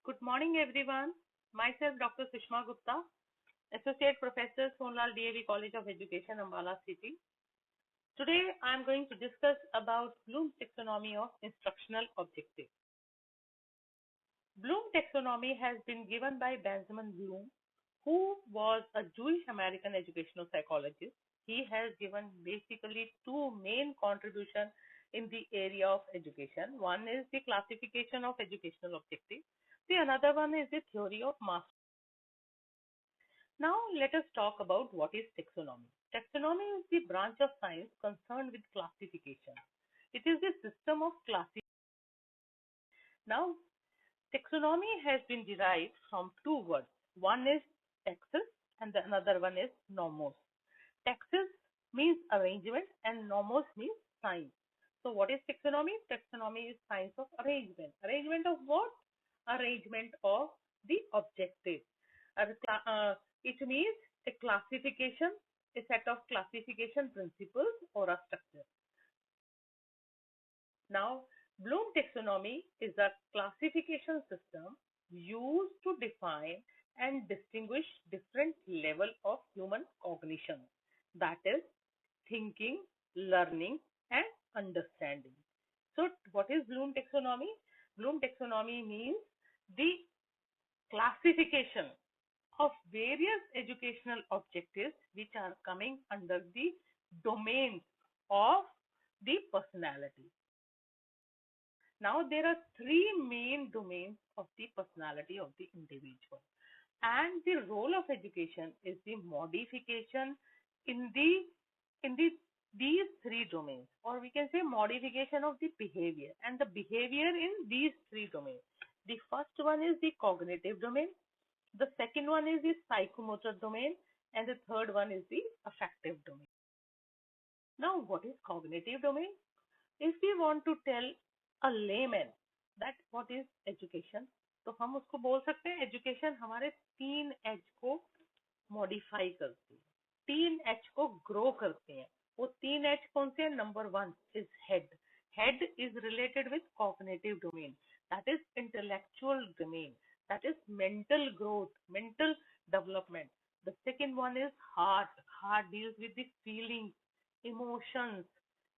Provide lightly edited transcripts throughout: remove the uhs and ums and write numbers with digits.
Good morning, everyone. Myself, Dr. Sushma Gupta, Associate Professor, Sonlal DAV College of Education, Ambala City. Today, I am going to discuss about Bloom's taxonomy of instructional objectives. Bloom taxonomy has been given by Benjamin Bloom, who was a Jewish American educational psychologist. He has given basically two main contributions in the area of education. One is the classification of educational objectives. The another one is the theory of mastery. Now let us talk about what is taxonomy. Taxonomy is the branch of science concerned with classification. It is the system of classification. Now, taxonomy has been derived from two words. One is taxus and the another one is nomos. Taxus means arrangement and nomos means sign. So what is taxonomy? Taxonomy is science of arrangement. Arrangement of what? Arrangement of the objective. It means a classification, a set of classification principles or a structure. Now, Bloom taxonomy is a classification system used to define and distinguish different level of human cognition. That is thinking, learning and understanding. So what is Bloom taxonomy? Bloom taxonomy means the classification of various educational objectives which are coming under the domains of the personality. Now there are three main domains of the personality of the individual, and the role of education is the modification in these three domains, or we can say modification of the behavior and the behavior in these three domains. The first one is the cognitive domain, the second one is the psychomotor domain, and the third one is the affective domain. Now what is cognitive domain? If we want to tell a layman that what is education, तो हम उसको बोल सकते हैं education हमारे 3H को modify करती है, 3H को ग्रो करते हैं. वो 3H कौन से हैं? Number 1 is head. Head is related with cognitive domain, that is intellectual domain, that is mental growth, mental development. The second one is heart. Heart deals with the feelings, emotions,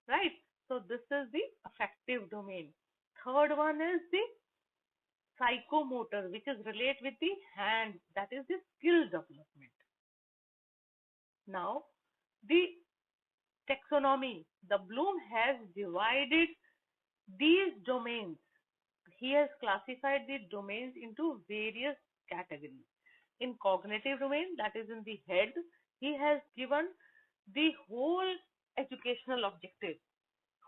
right? So this is the affective domain. Third one is the psychomotor, which is related with the hand, that is the skill development. Now, the taxonomy, the Bloom has divided these domains. He has classified the domains into various categories. In cognitive domain, that is in the head, he has given the whole educational objective,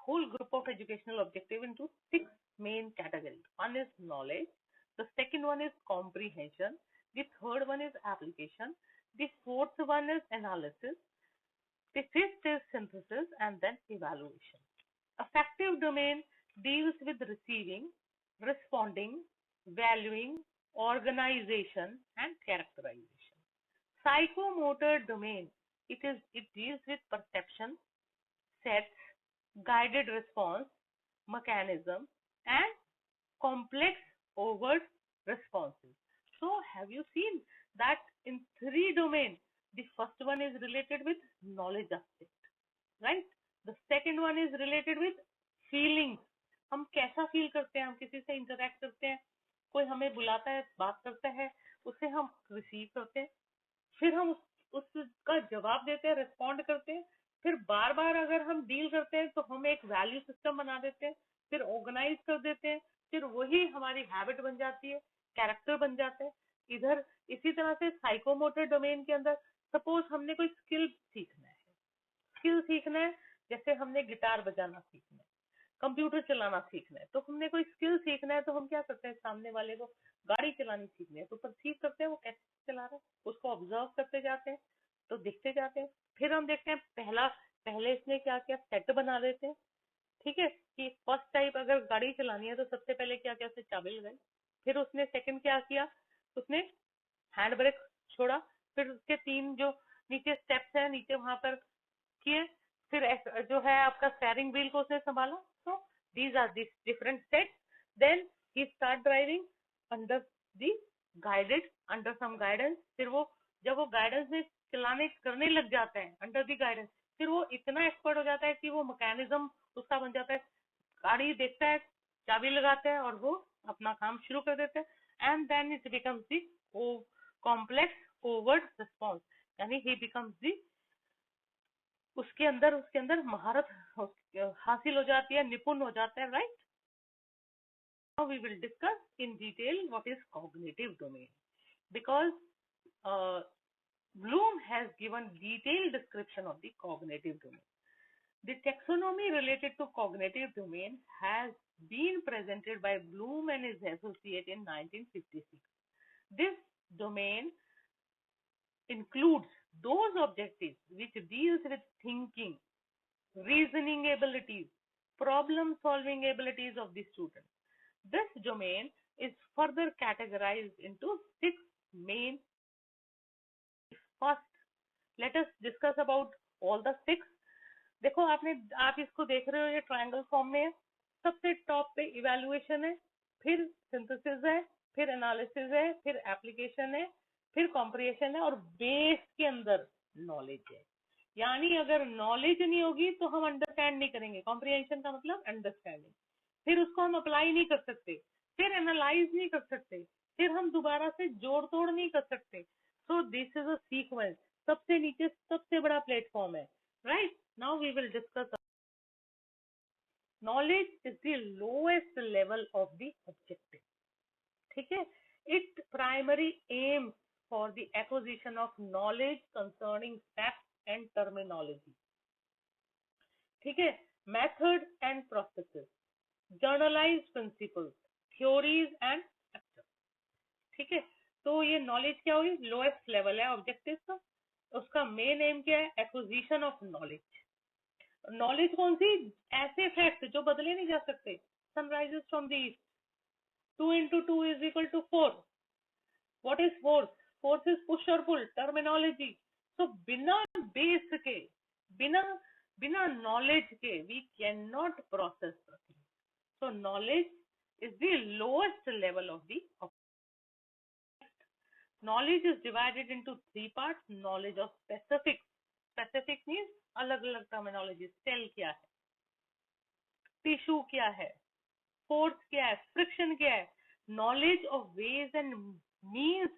whole group of educational objective into 6 main categories. One is knowledge, the second one is comprehension, the third one is application, the fourth one is analysis, the fifth is synthesis, and then evaluation. Affective domain deals with receiving, responding, valuing, organization, and characterization. Psychomotor domain, it deals with perception, sets, guided response, mechanism, and complex overt responses. So have you seen that in 3 domains, the first one is related with knowledge aspect, right? The second one is related with feelings. हम कैसा feel करते हैं, हम किसी से interact करते हैं, कोई हमें बुलाता है, बात करता है, उसे हम रिसीव करते हैं, फिर हम उसका जवाब देते हैं, रिस्पॉन्ड करते हैं, फिर बार बार अगर हम डील करते हैं तो हम एक वैल्यू सिस्टम बना देते हैं, फिर ऑर्गेनाइज कर देते हैं, फिर वही हमारी हैबिट बन जाती है, कैरेक्टर बन जाते हैं. इधर इसी तरह से साइकोमोटर डोमेन के अंदर सपोज हमने कोई स्किल सीखना है, जैसे हमने गिटार बजाना सीखना है, कंप्यूटर चलाना सीखना है, तो हमने कोई स्किल सीखना है तो हम क्या करते हैं, सामने वाले को गाड़ी चलानी सीखनी है तो परसीव करते हैं वो कैसे चला रहा है, उसको ऑब्जर्व करते जाते हैं, तो दिखते जाते हैं, फिर हम देखते हैं पहले इसने क्या किया, सेट बना देते हैं, ठीक है, कि फर्स्ट टाइप अगर गाड़ी चलानी है तो सबसे पहले क्या किया, उसने चाबी लगाई, फिर उसने सेकंड क्या किया, उसने हैंड ब्रेक छोड़ा, फिर उसके 3 जो नीचे स्टेप्स है नीचे वहां पर किए, फिर जो है आपका स्टीयरिंग व्हील को उसने संभाला. So these are these different steps. Then he start driving under the guided under some guidance. फिर वो जब वो गाइडेंस में चलाने करने लग जाते हैं अंडर दी गाइडेंस, फिर वो इतना एक्सपर्ट हो जाता है कि वो मैकेनिज्म उसका बन जाता है। गाड़ी देखता है, चाबी लगाता है और वो अपना काम शुरू कर देता है। And then it becomes the complex overt response, यानी ही बिकम्स दी, उसके अंदर महारत हासिल हो जाती है, निपुण हो जाता है, right. Now we will discuss in detail what is cognitive domain, because Bloom has given detailed description of the cognitive domain. The taxonomy related to cognitive domain has been presented by Bloom and his associate in 1956. This domain includes those objectives which deals with thinking, reasoning abilities, problem solving abilities of the student. This domain is further categorized into 6 main. First, let us discuss about all the 6. देखो आप इसको देख रहे हो, ये triangle form में है। सबसे टॉप पे इवैल्यूएशन है, फिर सिंथेसिस है, फिर एनालिसिस है, फिर एप्लीकेशन है, फिर कॉम्प्रिहेंशन है, और बेस के अंदर नॉलेज है। यानी अगर नॉलेज नहीं होगी तो हम अंडरस्टैंड नहीं करेंगे। कॉम्प्रिहेंशन का मतलब अंडरस्टैंडिंग, फिर उसको हम अप्लाई नहीं कर सकते, फिर एनालाइज नहीं कर सकते, फिर हम दोबारा से जोड़ तोड़ नहीं कर सकते। So this is a sequence. सबसे नीचे सबसे बड़ा प्लेटफॉर्म है, right. Now we will discuss. Knowledge is the lowest level of the objective, ठीक है। It primary aim for the acquisition of knowledge concerning fact and terminology, ठीक है। Method and processes, generalized principles, theories and structure, ठीक है। तो ये knowledge क्या हुई, लोएस्ट लेवल है ऑब्जेक्टिव का। उसका मेन एम क्या है, एक्विजिशन ऑफ नॉलेज। नॉलेज कौन सी, ऐसे फैक्ट जो बदले नहीं जा सकते। Sunrises from the east, 2 into 2 is equal to 4. What is force? Force is push or pull, terminology. So बिना बेस के, बिना बिना नॉलेज के we cannot process nothing. So knowledge is the lowest level of the knowledge is divided into 3 parts. Knowledge of specific, specific means अलग अलग terminology. Cell क्या है, tissue क्या है, फोर्स क्या है, फ्रिक्शन क्या है। Knowledge of ways and means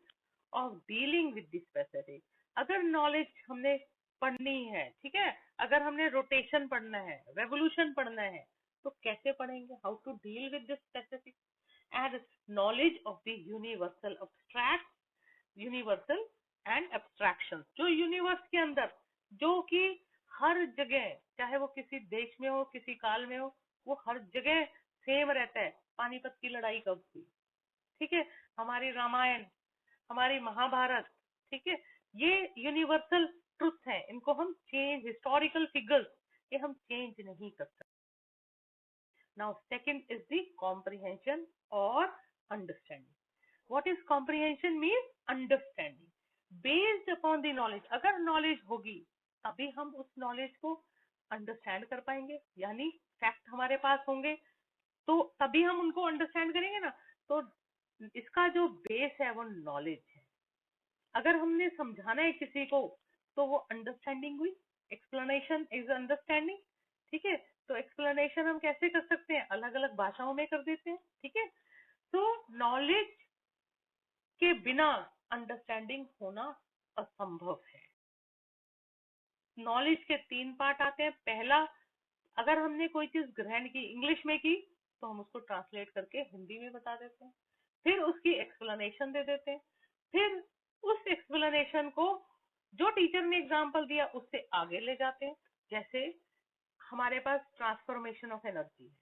of dealing with the specific. अगर नॉलेज हमने पढ़नी है, ठीक है, अगर हमने रोटेशन पढ़ना है, रेवोल्यूशन पढ़ना है, तो कैसे पढ़ेंगे, how to deal with this specific. And knowledge of the universal abstract, universal and abstraction, जो यूनिवर्स के अंदर, जो कि हर जगह, चाहे वो किसी देश में हो, किसी काल में हो, वो हर जगह सेम रहता है। पानीपत की लड़ाई कब हुई, ठीक है, हमारी रामायण, हमारी महाभारत, ठीक है, ये यूनिवर्सल ट्रुथ है। इनको हम चेंज, हिस्टोरिकल फिगर्स, ये हम चेंज नहीं कर सकते। Now second is the comprehension और understanding. What is comprehension, means understanding based upon the knowledge. अगर नॉलेज होगी तभी हम उस नॉलेज को अंडरस्टैंड कर पाएंगे, यानी फैक्ट हमारे पास होंगे तो तभी हम उनको अंडरस्टैंड करेंगे ना। तो इसका जो बेस है वो नॉलेज है। अगर हमने समझाना है किसी को तो वो अंडरस्टैंडिंग हुई, एक्सप्लेनेशन इज अंडरस्टैंडिंग, ठीक है। तो एक्सप्लेनेशन हम कैसे कर सकते हैं, अलग अलग भाषाओं में कर देते हैं, ठीक है। तो नॉलेज के बिना अंडरस्टैंडिंग होना असंभव है। नॉलेज के 3 पार्ट आते हैं। पहला, अगर हमने कोई चीज ग्रहण की, इंग्लिश में की, तो हम उसको ट्रांसलेट करके हिंदी में बता देते हैं, फिर उसकी एक्सप्लेनेशन दे देते हैं, फिर उस एक्सप्लेनेशन को जो टीचर ने एग्जाम्पल दिया उससे आगे ले जाते हैं। जैसे हमारे पास ट्रांसफॉर्मेशन ऑफ एनर्जी है,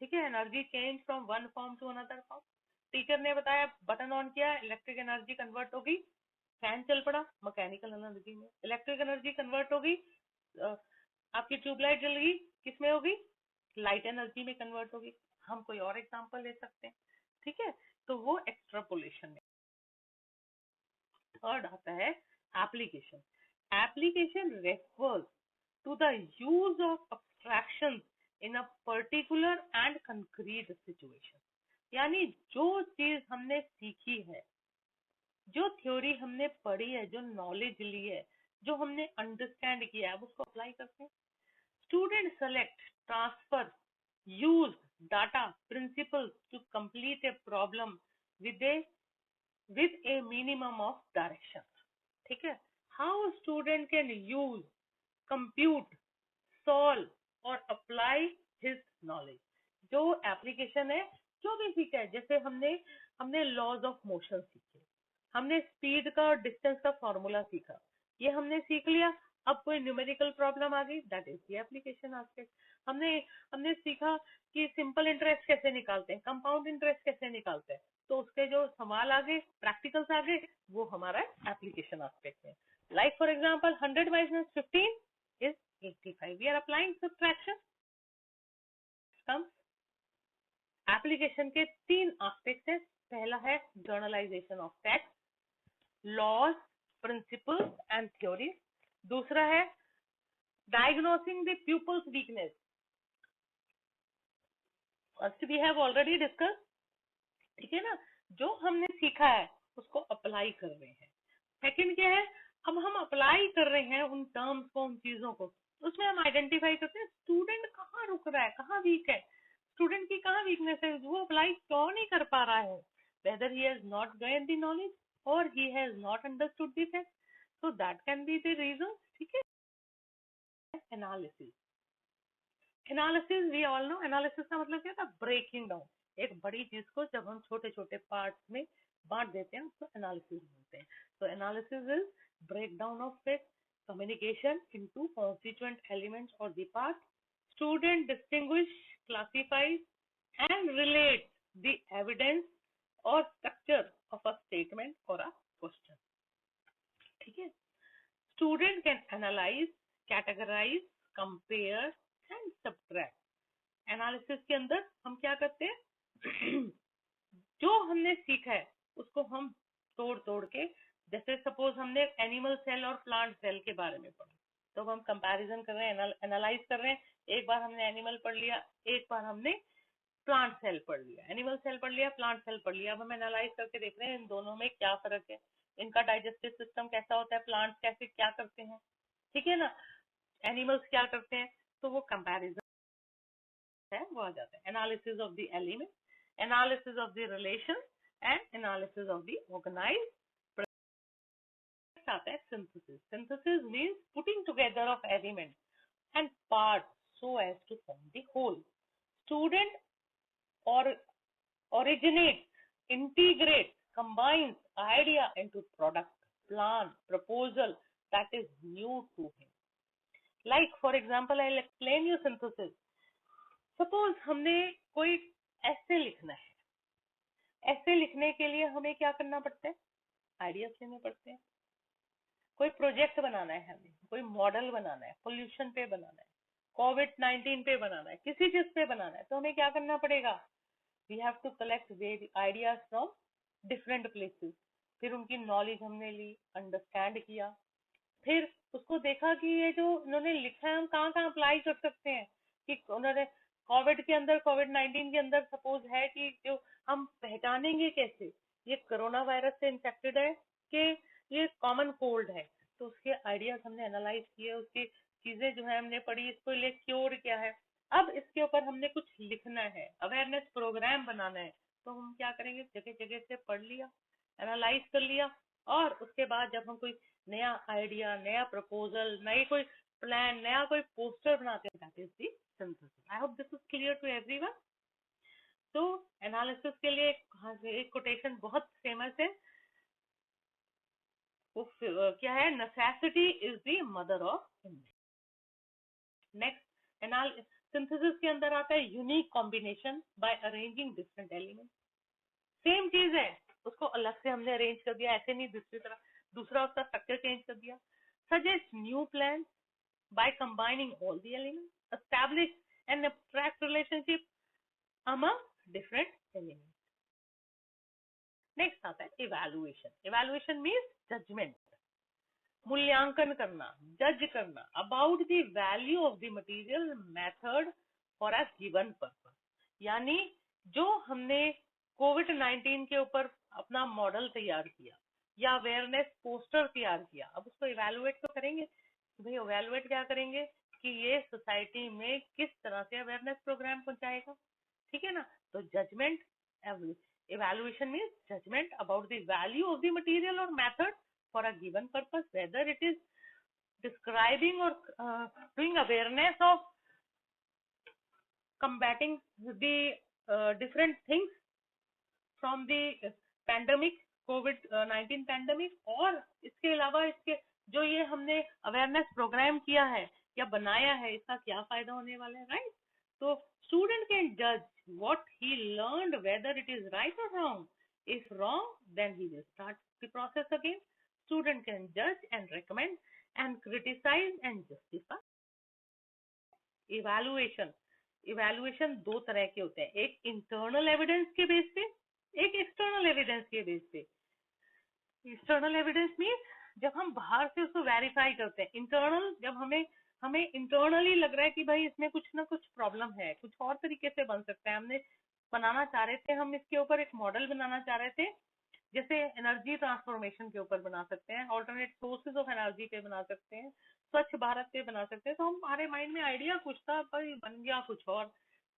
ठीक है, energy change from one form to another form. Teacher ने बताया, बटन ऑन किया, इलेक्ट्रिक एनर्जी कन्वर्ट होगी, फैन चल पड़ा, मैकेनिकल एनर्जी में। इलेक्ट्रिक एनर्जी कन्वर्ट होगी, आपकी ट्यूबलाइट जल गई, किसमें होगी, लाइट एनर्जी में कन्वर्ट होगी। हम कोई और एग्जांपल ले सकते हैं, ठीक है। तो वो एक्सट्रापोलेशन में। थर्ड आता है application. Application refers to the use of abstractions in a particular and concrete situation. यानी जो चीज हमने सीखी है, जो थ्योरी हमने पढ़ी है, जो नॉलेज ली है, जो हमने अंडरस्टैंड किया है, अब उसको अप्लाई करते हैं। Student select, transfer, use data principles to complete a problem with a minimum of direction. ठीक है, how student can use, compute, solve और अप्लाई हिज नॉलेज। जो एप्लीकेशन है, जो भी सीखा है, जैसे हमने हमने लॉज ऑफ मोशन सीखे, हमने स्पीड का और डिस्टेंस का फॉर्मूला सीखा, ये हमने सीख लिया। अब कोई न्यूमेरिकल प्रॉब्लम आ गई, that is the application aspect. हमने हमने सीखा कि सिंपल इंटरेस्ट कैसे निकालते हैं, कंपाउंड इंटरेस्ट कैसे निकालते हैं, तो उसके जो सवाल आ गए, प्रैक्टिकल्स आ गए, वो हमारा एप्लीकेशन एस्पेक्ट है। Like for example 100 minus 15 is 85. We are applying subtraction. Comes application के 3 एस्पेक्ट्स हैं। पहला है generalisation of text, laws, principles and theories. दूसरा है diagnosing the pupils weakness, first we have already discuss. ठीक है ना, जो हमने सीखा है उसको अप्लाई कर रहे हैं। सेकंड क्या है, अब हम अप्लाई कर रहे हैं उन टर्म्स को, उन चीजों को, उसमें हम आइडेंटिफाई करते हैं स्टूडेंट कहाँ रुक रहा है, कहाँ वीक है, स्टूडेंट की कहाँ वीकनेस है, वो अप्लाई क्यों नहीं कर पा रहा है, whether he has not gain the knowledge और he has not understood the fact, so that can be the reason. ठीक है, analysis. Analysis we all know, analysis का मतलब क्या था, ब्रेकिंग डाउन। एक बड़ी चीज को जब हम छोटे छोटे पार्ट्स में बांट देते हैं उसको एनालिसिस बोलते हैं। तो analysis is breakdown of it, communication into constituent elements or the part. Student distinguish, classifies and relate the evidence or structure of a statement or a question. ठीक है, student can analyze, categorize, compare and subtract. Analysis के अंदर हम क्या करते हैं जो हमने सीखा है उसको हम तोड़ तोड़ के, जैसे सपोज हमने एनिमल सेल और प्लांट सेल के बारे में पढ़ा, तो हम कंपैरिजन कर रहे हैं, एनालाइज कर रहे हैं। एक बार हमने एनिमल पढ़ लिया, एक बार हमने प्लांट सेल पढ़ लिया, एनिमल सेल पढ़ लिया, प्लांट सेल पढ़ लिया। अब हम एनालाइज करके देख रहे हैं इन दोनों में क्या फर्क है, इनका डाइजेस्टिव सिस्टम कैसा होता है, प्लांट्स कैसे क्या करते हैं, ठीक है ना, एनिमल्स क्या करते हैं, तो वो कंपैरिजन है, वो आ जाता है। Analysis of the element, analysis of the relation and analysis of the organised. आता है synthesis. Synthesis means putting together of element and parts so as to form the whole. Student और originate, integrate, combines idea into product, plan, proposal that is new to him. Like for example, I'll explain you synthesis. Suppose हमने कोई ऐसे लिखना है, ऐसे लिखने के लिए हमें क्या करना पड़ता है, आइडियाज लेने पड़ते हैं। कोई प्रोजेक्ट बनाना है, हमें कोई मॉडल बनाना है, पोल्यूशन पे बनाना है, कोविड-19 पे बनाना है, किसी चीज पे बनाना है, तो हमें क्या करना पड़ेगा, we have to collect ideas from different places। फिर उनकी नॉलेज हमने ली, अंडरस्टैंड किया, फिर उसको देखा कि ये जो उन्होंने लिखा है हम कहाँ कहाँ अप्लाई कर सकते हैं। कि उन्होंने कोविड के अंदर, कोविड-19 के अंदर सपोज है कि जो हम पहचानेंगे कैसे ये कोरोना वायरस से इन्फेक्टेड है कि ये कॉमन कोल्ड है, तो उसके आइडियाज हमने एनालाइज किए, उसकी चीजें जो है हमने पढ़ी, इसको लिए क्योर क्या है। अब इसके ऊपर हमने कुछ लिखना है, अवेयरनेस प्रोग्राम बनाना है, तो हम क्या करेंगे, जगह जगह से पढ़ लिया, एनालाइज कर लिया, और उसके बाद जब हम कोई नया आइडिया, नया प्रपोजल, नई कोई प्लान, नया कोई पोस्टर बनाते हैं, that is the synthesis. I hope this is clear to everyone. तो एनालिसिस के लिए एक कोटेशन बहुत फेमस है, वो क्या है, necessity is the mother of invention. Next, synthesis के अंदर आता है unique combination by arranging different element. Same चीज है, उसको अलग से हमने अरेंज कर दिया, ऐसे नहीं दूसरी तरह, दूसरा उसका स्ट्रक्चर चेंज कर दिया। Suggest new plan by combining all the elements, establish an abstract relationship among different elements. Next आता है इवैल्यूएशन। इवैल्यूएशन मींस जजमेंट, मूल्यांकन करना, जज करना about the value of the material method for a given purpose. यानी जो हमने कोविड-19 के ऊपर अपना मॉडल तैयार किया या अवेयरनेस पोस्टर तैयार किया, अब उसको इवेलुएट तो करेंगे। भाई इवेलुएट क्या करेंगे कि ये सोसाइटी में किस तरह से अवेयरनेस प्रोग्राम पहुंचाएगा, ठीक है ना। तो judgement, evaluation means judgment about the value of the material or method for a given purpose, whether it is describing or doing awareness of combating the different things from the pandemic, covid pandemic, और इसके अलावा इसके जो ये हमने awareness programme किया है या बनाया है, इसका क्या फायदा होने वाला है, राइट। तो स्टूडेंट कैन जज what he learned whether it is right और wrong, if wrong then he will start the process again. Student can जज and recommend and criticise and justify. Evaluation, evaluation दो तरह के होते हैं, एक इंटरनल एविडेंस के बेस पे, एक एक्सटर्नल एविडेंस के बेस पे। एक्सटर्नल एविडेंस मीन जब हम बाहर से उसको वेरीफाई करते हैं, इंटरनल जब हमें हमें इंटरनली लग रहा है कि भाई इसमें कुछ ना कुछ प्रॉब्लम है, कुछ और तरीके से बन सकता है, हमने बनाना चाह रहे थे, हम इसके ऊपर एक मॉडल बनाना चाह रहे थे, जैसे एनर्जी ट्रांसफॉर्मेशन के ऊपर बना सकते हैं, ऑल्टरनेट सोर्सेज ऑफ एनर्जी पे बना सकते हैं, स्वच्छ भारत पे बना सकते हैं। तो हमारे माइंड में आइडिया कुछ था पर बन गया कुछ और,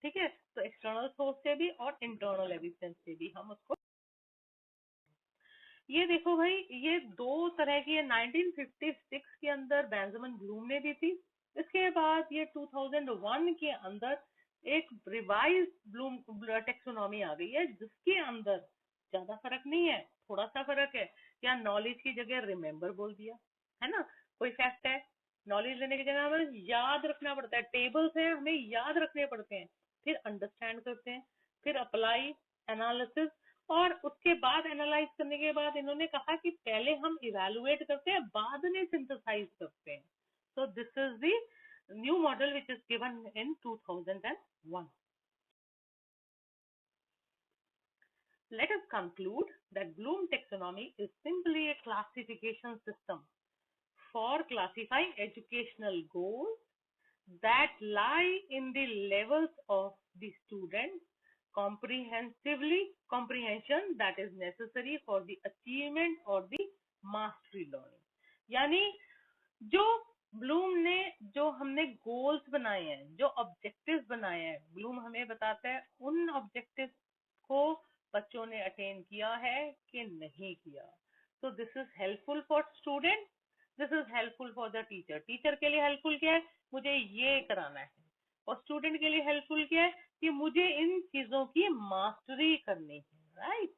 ठीक है। तो एक्सटर्नल सोर्स से भी और इंटरनल एविडेंस से भी हम उसको, ये देखो भाई ये दो तरह की है। 1956 के अंदर बेंजामिन ब्लूम ने दी थी, इसके बाद ये 2001 के अंदर एक रिवाइज ब्लूम टेक्सोनॉमी आ गई है, जिसके अंदर ज्यादा फर्क नहीं है, थोड़ा सा फर्क है। या नॉलेज की जगह रिमेम्बर बोल दिया, है ना। कोई फैक्ट है, नॉलेज लेने की जगह हमें याद रखना पड़ता है, टेबल्स हैं हमें याद रखने पड़ते हैं, फिर अंडरस्टैंड करते हैं, फिर अप्लाई, एनालिसिस, और उसके बाद एनालाइज करने के बाद इन्होंने कहा कि पहले हम इवेलुएट करते हैं, बाद में सिंथेसाइज करते हैं। सो this is the new model which is given in 2001. Let us conclude that Bloom taxonomy is simply a classification system for classifying educational goals that lie in the levels of the student comprehension that is necessary for the achievement or the mastery learning. यानी जो Bloom ने, जो हमने goals बनाए हैं, जो objectives बनाए हैं, ब्लूम हमें बताता है उन ऑब्जेक्टिव्स को बच्चों ने अटेन किया है कि नहीं किया। तो this is helpful for student, this is helpful for the teacher. Teacher के लिए हेल्पफुल क्या है, मुझे ये कराना है, और स्टूडेंट के लिए हेल्पफुल क्या है कि मुझे इन चीजों की मास्टरी करनी है, राइट।